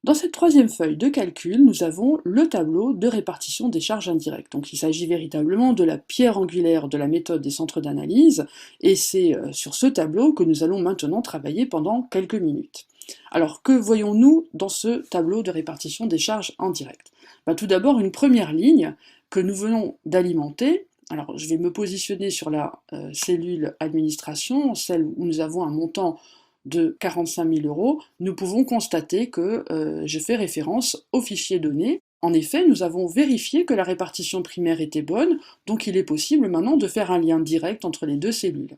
Dans cette troisième feuille de calcul, nous avons le tableau de répartition des charges indirectes. Donc il s'agit véritablement de la pierre angulaire de la méthode des centres d'analyse, et c'est sur ce tableau que nous allons maintenant travailler pendant quelques minutes. Alors que voyons-nous dans ce tableau de répartition des charges indirectes? Tout d'abord une première ligne que nous venons d'alimenter. Alors je vais me positionner sur la cellule administration, celle où nous avons un montant de 45 000 euros, nous pouvons constater que je fais référence au fichier donné. En effet, nous avons vérifié que la répartition primaire était bonne, donc il est possible maintenant de faire un lien direct entre les deux cellules.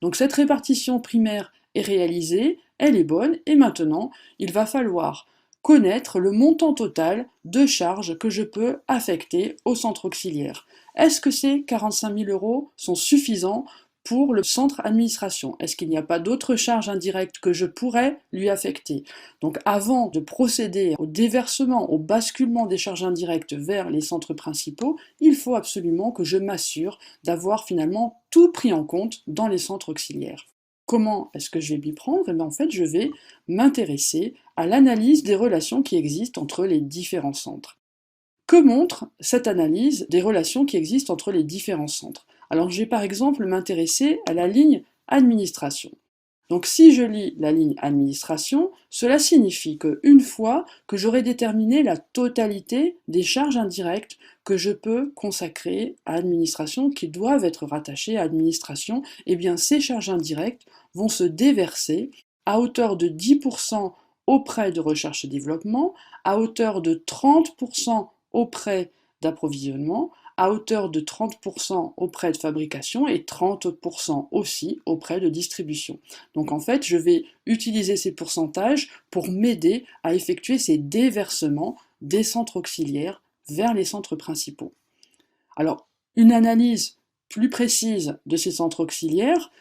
Donc cette répartition primaire est réalisée, elle est bonne, et maintenant il va falloir connaître le montant total de charges que je peux affecter au centre auxiliaire. Est-ce que ces 45 000 euros sont suffisants pour le centre administration? Est-ce qu'il n'y a pas d'autres charges indirectes que je pourrais lui affecter? Donc avant de procéder au déversement, au basculement des charges indirectes vers les centres principaux, il faut absolument que je m'assure d'avoir finalement tout pris en compte dans les centres auxiliaires. Comment est-ce que je vais m'y prendre? Eh bien, en fait, je vais m'intéresser à l'analyse des relations qui existent entre les différents centres. Que montre cette analyse des relations qui existent entre les différents centres? Alors, je vais par exemple m'intéresser à la ligne administration. Donc si je lis la ligne administration, cela signifie qu'une fois que j'aurai déterminé la totalité des charges indirectes que je peux consacrer à administration, qui doivent être rattachées à administration, eh bien ces charges indirectes vont se déverser à hauteur de 10% auprès de recherche et développement, à hauteur de 30% auprès d'approvisionnement, à hauteur de 30% auprès de fabrication et 30% aussi auprès de distribution. Donc en fait, je vais utiliser ces pourcentages pour m'aider à effectuer ces déversements des centres auxiliaires vers les centres principaux. Alors, une analyse plus précise de ces centres auxiliaires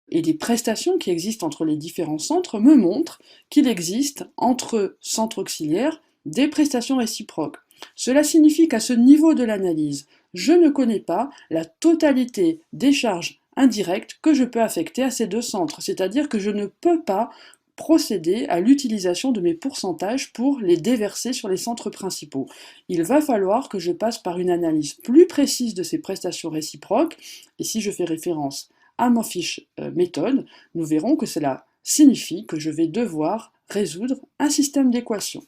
et des prestations qui existent entre les différents centres me montre qu'il existe entre centres auxiliaires des prestations réciproques. Cela signifie qu'à ce niveau de l'analyse, je ne connais pas la totalité des charges indirectes que je peux affecter à ces deux centres, c'est-à-dire que je ne peux pas procéder à l'utilisation de mes pourcentages pour les déverser sur les centres principaux. Il va falloir que je passe par une analyse plus précise de ces prestations réciproques, et si je fais référence à ma fiche méthode, nous verrons que cela signifie que je vais devoir résoudre un système d'équations.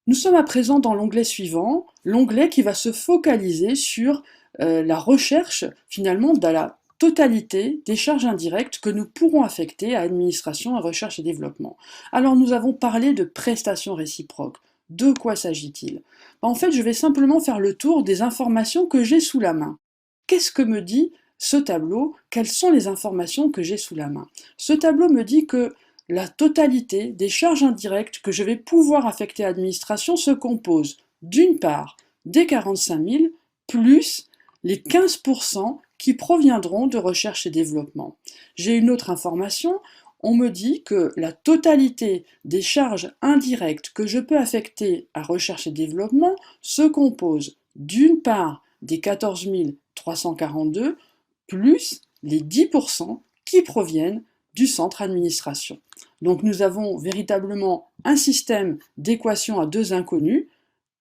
Nous sommes à présent dans l'onglet suivant, l'onglet qui va se focaliser sur la recherche finalement de la totalité des charges indirectes que nous pourrons affecter à administration, à recherche et développement. Alors nous avons parlé de prestations réciproques. De quoi s'agit-il? En fait, je vais simplement faire le tour des informations que j'ai sous la main. Qu'est-ce que me dit ce tableau? Quelles sont les informations que j'ai sous la main? Ce tableau me dit que la totalité des charges indirectes que je vais pouvoir affecter à l'administration se compose d'une part des 45 000 plus les 15% qui proviendront de recherche et développement. J'ai une autre information, on me dit que la totalité des charges indirectes que je peux affecter à recherche et développement se compose d'une part des 14 342 plus les 10% qui proviennent du centre administration. Donc nous avons véritablement un système d'équations à deux inconnues,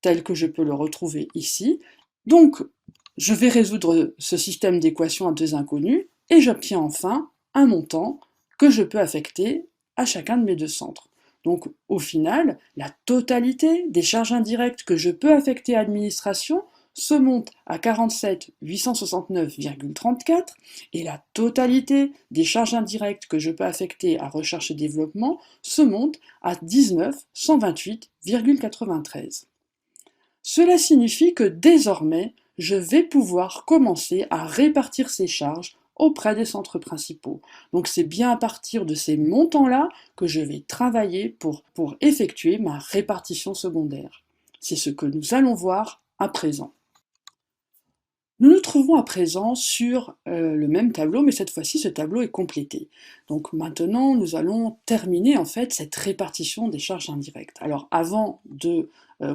tel que je peux le retrouver ici. Donc je vais résoudre ce système d'équations à deux inconnues et j'obtiens enfin un montant que je peux affecter à chacun de mes deux centres. Donc au final, la totalité des charges indirectes que je peux affecter à l'administration se monte à 47 869,34 et la totalité des charges indirectes que je peux affecter à recherche et développement se monte à 19 128,93. Cela signifie que désormais, je vais pouvoir commencer à répartir ces charges auprès des centres principaux. Donc c'est bien à partir de ces montants-là que je vais travailler pour effectuer ma répartition secondaire. C'est ce que nous allons voir à présent. Nous nous trouvons à présent sur le même tableau, mais cette fois-ci ce tableau est complété. Donc maintenant nous allons terminer en fait cette répartition des charges indirectes. Alors avant de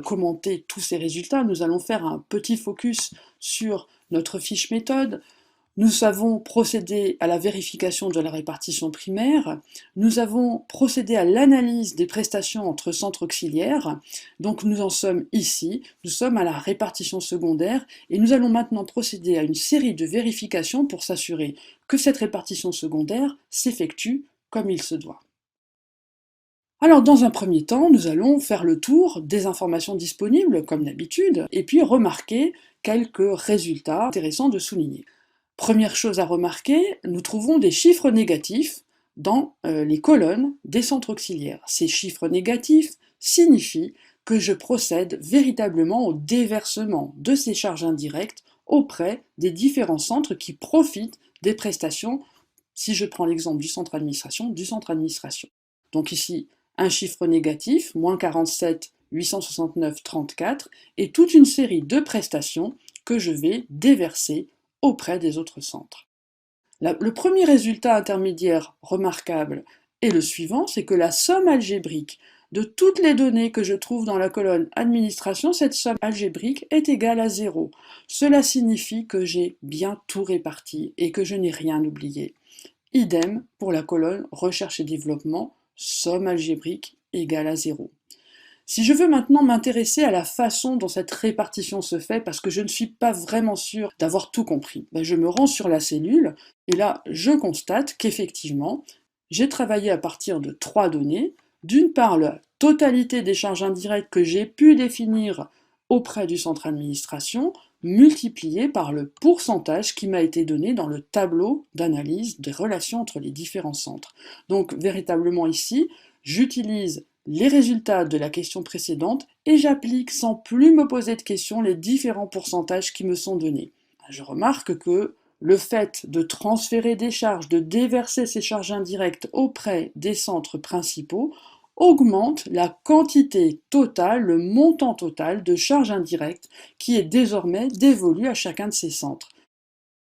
commenter tous ces résultats, nous allons faire un petit focus sur notre fiche méthode. Nous avons procédé à la vérification de la répartition primaire, nous avons procédé à l'analyse des prestations entre centres auxiliaires, donc nous en sommes ici, nous sommes à la répartition secondaire, et nous allons maintenant procéder à une série de vérifications pour s'assurer que cette répartition secondaire s'effectue comme il se doit. Alors dans un premier temps, nous allons faire le tour des informations disponibles, comme d'habitude, et puis remarquer quelques résultats intéressants de souligner. Première chose à remarquer, nous trouvons des chiffres négatifs dans les colonnes des centres auxiliaires. Ces chiffres négatifs signifient que je procède véritablement au déversement de ces charges indirectes auprès des différents centres qui profitent des prestations, si je prends l'exemple du centre administration, du centre administration. Donc ici, un chiffre négatif, moins 47, 869, 34, et toute une série de prestations que je vais déverser auprès des autres centres. Le premier résultat intermédiaire remarquable est le suivant, c'est que la somme algébrique de toutes les données que je trouve dans la colonne administration, cette somme algébrique est égale à 0. Cela signifie que j'ai bien tout réparti et que je n'ai rien oublié. Idem pour la colonne recherche et développement, somme algébrique égale à 0. Si je veux maintenant m'intéresser à la façon dont cette répartition se fait, parce que je ne suis pas vraiment sûr d'avoir tout compris, je me rends sur la cellule, et là je constate qu'effectivement, j'ai travaillé à partir de 3 données. D'une part, la totalité des charges indirectes que j'ai pu définir auprès du centre administration, multipliée par le pourcentage qui m'a été donné dans le tableau d'analyse des relations entre les différents centres. Donc véritablement ici, j'utilise les résultats de la question précédente et j'applique sans plus me poser de questions les différents pourcentages qui me sont donnés. Je remarque que le fait de transférer des charges, de déverser ces charges indirectes auprès des centres principaux, augmente la quantité totale, le montant total de charges indirectes qui est désormais dévolu à chacun de ces centres.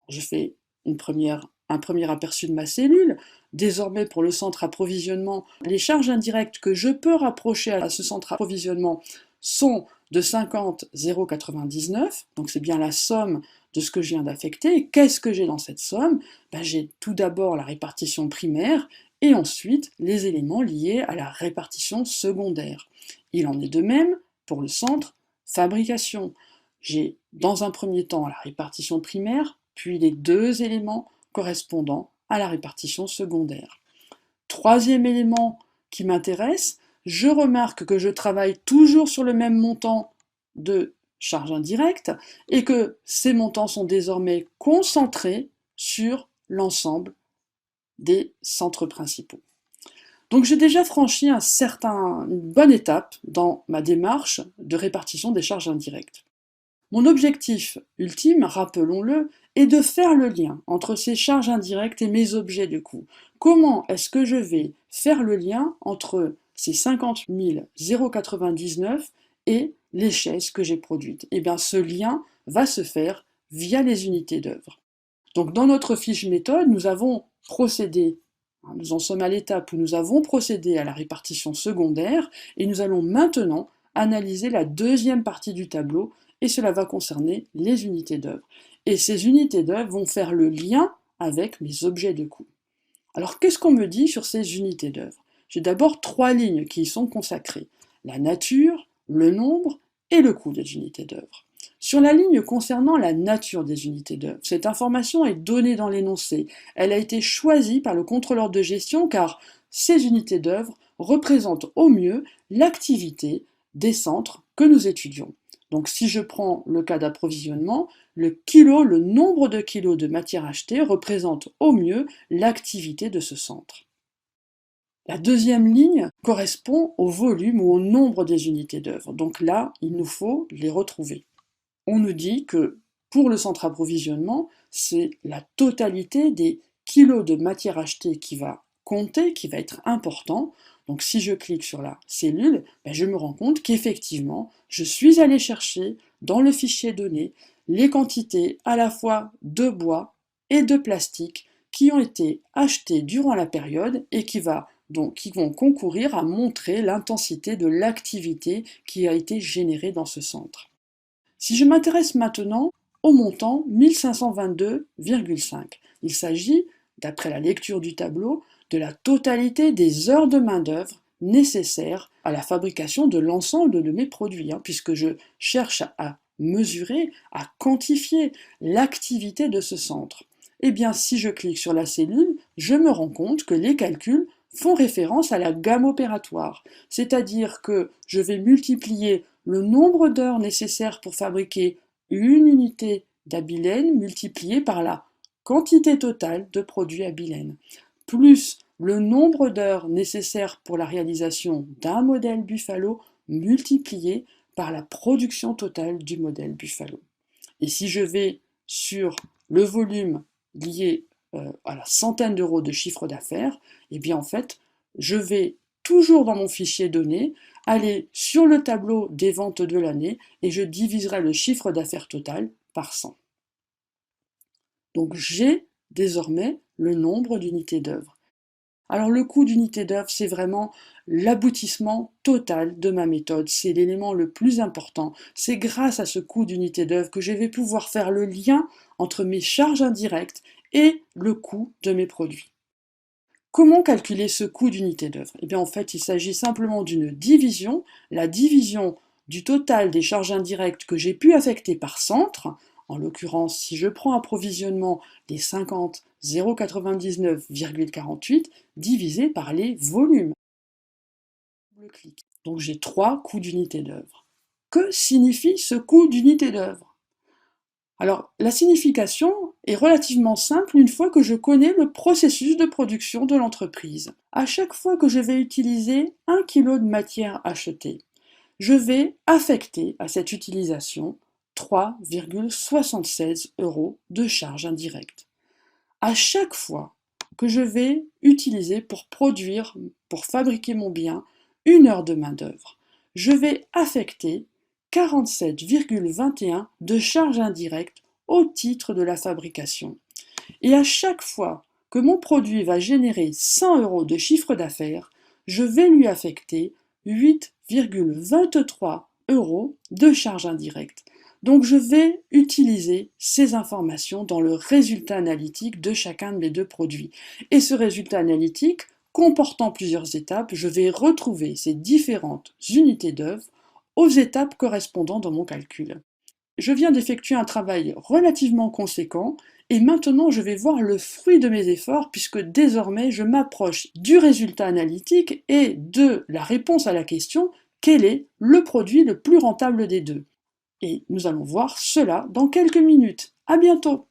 Je fais un premier aperçu de ma cellule. Désormais, pour le centre approvisionnement, les charges indirectes que je peux rapprocher à ce centre approvisionnement sont de 50,099, donc c'est bien la somme de ce que je viens d'affecter. Qu'est-ce que j'ai dans cette somme? J'ai tout d'abord la répartition primaire et ensuite les éléments liés à la répartition secondaire. Il en est de même pour le centre fabrication. J'ai dans un premier temps la répartition primaire, puis les deux éléments correspondant à la répartition secondaire. Troisième élément qui m'intéresse, je remarque que je travaille toujours sur le même montant de charges indirectes et que ces montants sont désormais concentrés sur l'ensemble des centres principaux. Donc j'ai déjà franchi une bonne étape dans ma démarche de répartition des charges indirectes. Mon objectif ultime, rappelons-le, est de faire le lien entre ces charges indirectes et mes objets de coût. Comment est-ce que je vais faire le lien entre ces 50 099 et les chaises que j'ai produites? Eh bien, ce lien va se faire via les unités d'œuvre. Donc, dans notre fiche méthode, nous avons procédé, nous en sommes à l'étape où nous avons procédé à la répartition secondaire et nous allons maintenant analyser la deuxième partie du tableau et cela va concerner les unités d'œuvre. Et ces unités d'œuvre vont faire le lien avec mes objets de coût. Alors qu'est-ce qu'on me dit sur ces unités d'œuvre? J'ai d'abord 3 lignes qui y sont consacrées: la nature, le nombre et le coût des unités d'œuvre. Sur la ligne concernant la nature des unités d'œuvre, cette information est donnée dans l'énoncé. Elle a été choisie par le contrôleur de gestion car ces unités d'œuvre représentent au mieux l'activité des centres que nous étudions. Donc si je prends le cas d'approvisionnement, le nombre de kilos de matière achetée représente au mieux l'activité de ce centre. La deuxième ligne correspond au volume ou au nombre des unités d'œuvre. Donc là, il nous faut les retrouver. On nous dit que pour le centre approvisionnement, c'est la totalité des kilos de matière achetée qui va compter, qui va être important. Donc si je clique sur la cellule, je me rends compte qu'effectivement, je suis allé chercher dans le fichier données les quantités à la fois de bois et de plastique qui ont été achetées durant la période et qui vont concourir à montrer l'intensité de l'activité qui a été générée dans ce centre. Si je m'intéresse maintenant au montant 1522,5. Il s'agit, d'après la lecture du tableau, de la totalité des heures de main-d'œuvre nécessaires à la fabrication de l'ensemble de mes produits, puisque je cherche à mesurer, à quantifier l'activité de ce centre. Eh bien, si je clique sur la cellule, je me rends compte que les calculs font référence à la gamme opératoire, c'est-à-dire que je vais multiplier le nombre d'heures nécessaires pour fabriquer une unité d'abilène multiplié par la quantité totale de produits abilène, plus le nombre d'heures nécessaires pour la réalisation d'un modèle Buffalo multiplié par la production totale du modèle Buffalo. Et si je vais sur le volume lié à la centaine d'euros de chiffre d'affaires, eh bien en fait, je vais toujours dans mon fichier données aller sur le tableau des ventes de l'année et je diviserai le chiffre d'affaires total par 100. Donc j'ai désormais le nombre d'unités d'œuvre. Alors le coût d'unité d'œuvre, c'est vraiment l'aboutissement total de ma méthode, c'est l'élément le plus important. C'est grâce à ce coût d'unité d'œuvre que je vais pouvoir faire le lien entre mes charges indirectes et le coût de mes produits. Comment calculer ce coût d'unité d'œuvre? Eh bien en fait, il s'agit simplement d'une division, la division du total des charges indirectes que j'ai pu affecter par centre. En l'occurrence, si je prends approvisionnement les 50 099,48 divisé par les volumes. Donc j'ai 3 coûts d'unité d'œuvre. Que signifie ce coût d'unité d'œuvre? Alors la signification est relativement simple une fois que je connais le processus de production de l'entreprise. À chaque fois que je vais utiliser 1 kg de matière achetée, je vais affecter à cette utilisation 3,76 € de charges indirectes. À chaque fois que je vais utiliser pour produire, pour fabriquer mon bien, 1 heure de main-d'œuvre, je vais affecter 47,21 de charges indirectes au titre de la fabrication. Et à chaque fois que mon produit va générer 100 € de chiffre d'affaires, je vais lui affecter 8,23 € de charges indirectes. Donc je vais utiliser ces informations dans le résultat analytique de chacun de mes deux produits. Et ce résultat analytique, comportant plusieurs étapes, je vais retrouver ces différentes unités d'œuvre aux étapes correspondant dans mon calcul. Je viens d'effectuer un travail relativement conséquent et maintenant je vais voir le fruit de mes efforts puisque désormais je m'approche du résultat analytique et de la réponse à la question quel est le produit le plus rentable des deux. Et nous allons voir cela dans quelques minutes. À bientôt!